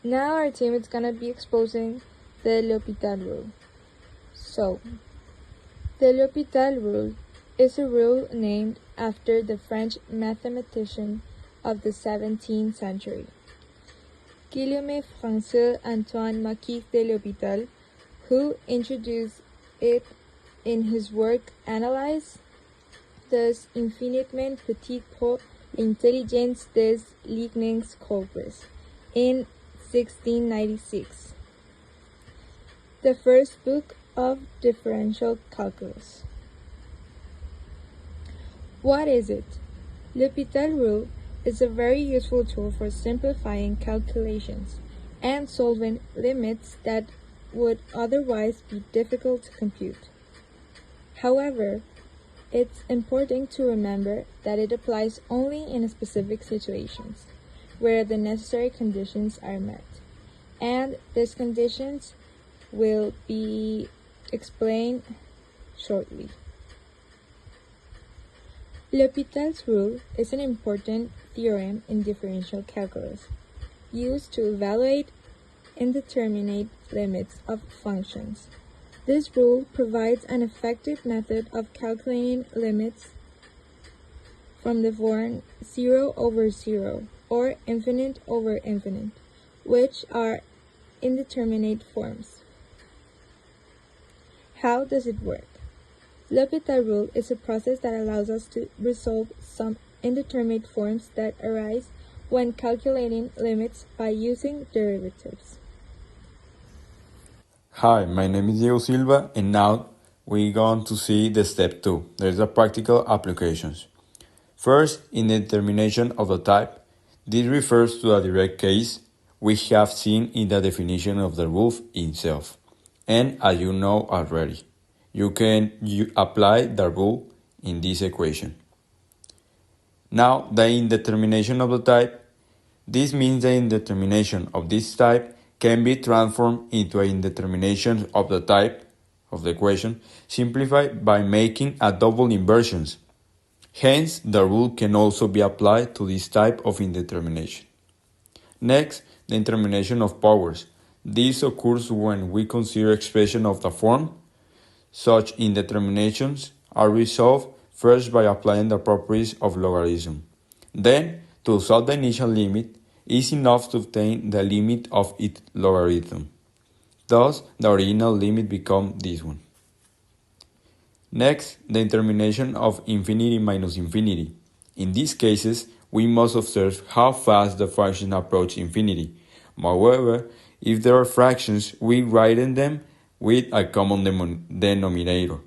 Now our team is gonna be exposing the L'Hopital rule. So, the L'Hopital rule is a rule named after the French mathematician of the 17th century, Guillaume François Antoine Marquis de L'Hopital, who introduced it in his work Analyse des infiniment petits pour l'intelligence des lignes corpus in 1696, the first book of differential calculus. What is it? L'Hopital rule is a very useful tool for simplifying calculations and solving limits that would otherwise be difficult to compute. However, it's important to remember that it applies only in specific situations where the necessary conditions are met, and these conditions will be explained shortly. L'Hopital's rule is an important theorem in differential calculus, used to evaluate indeterminate limits of functions. This rule provides an effective method of calculating limits from the form 0 over 0 or infinite over infinite, which are indeterminate forms. How does it work? L'Hopital rule is a process that allows us to resolve some indeterminate forms that arise when calculating limits by using derivatives. Hi, my name is Diego Silva, and now we're going to see the step 2. There's the practical applications. First, in the determination of the type, this refers to a direct case we have seen in the definition of the rule itself. And as you know already, you can apply the rule in this equation. Now, the indetermination of the type, this means the indetermination of this type can be transformed into an indetermination of the type of the equation, simplified by making a double inversions. Hence, the rule can also be applied to this type of indetermination. Next, the indetermination of powers. This occurs when we consider expression of the form. Such indeterminations are resolved first by applying the properties of logarithm. Then, to solve the initial limit, is enough to obtain the limit of its logarithm. Thus, the original limit becomes this one. Next, the determination of infinity minus infinity. In these cases, we must observe how fast the function approaches infinity. However, if there are fractions, we write them with a common denominator.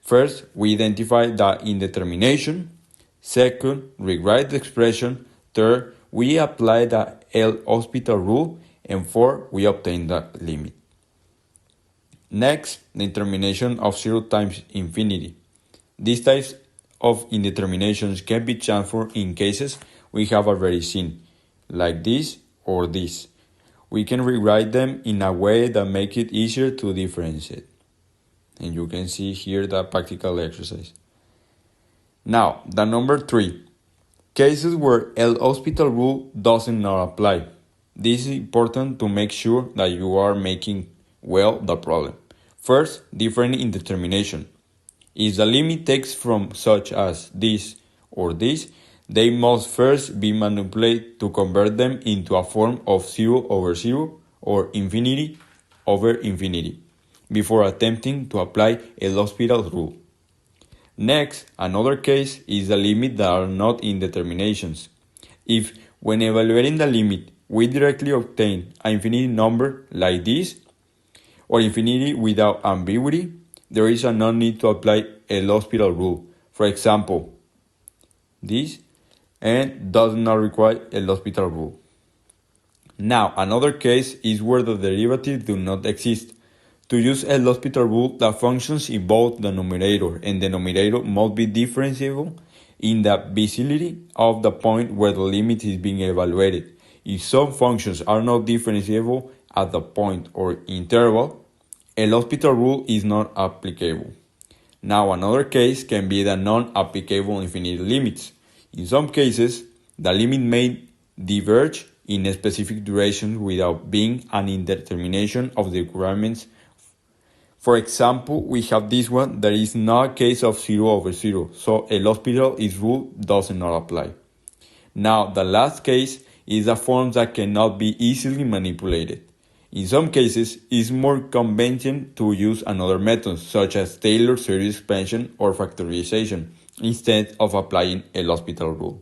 First, we identify the indetermination. Second, rewrite the expression. Third, we apply the L'Hopital rule. And fourth, we obtain the limit. Next, the determination of 0 times infinity. These types of indeterminations can be transformed in cases we have already seen, like this or this. We can rewrite them in a way that makes it easier to differentiate. And you can see here the practical exercise. Now, the number 3. Cases where L'Hopital rule does not apply. This is important to make sure that you are making well the problem. First, different indetermination. If the limit takes from such as this or this, they must first be manipulated to convert them into a form of 0 over 0 or infinity over infinity before attempting to apply L'Hopital rule. Next, another case is the limit that are not indeterminations. If, when evaluating the limit, we directly obtain an infinity number like this, or infinity without ambiguity, there is no need to apply L'Hopital rule. For example, this, and does not require L'Hopital rule. Now, another case is where the derivatives do not exist. To use L'Hopital rule, the functions in both the numerator and denominator must be differentiable in the vicinity of the point where the limit is being evaluated. If some functions are not differentiable at the point or interval, L'Hopital rule is not applicable. Now, another case can be the non-applicable infinite limits. In some cases, the limit may diverge in specific durations without being an indetermination of the requirements. For example, we have this one. There is not a case of 0/0, so el hospital is rule does not apply. Now, the last case is a form that cannot be easily manipulated. In some cases, it's more convenient to use another method, such as Taylor series expansion or factorization, instead of applying el hospital rule.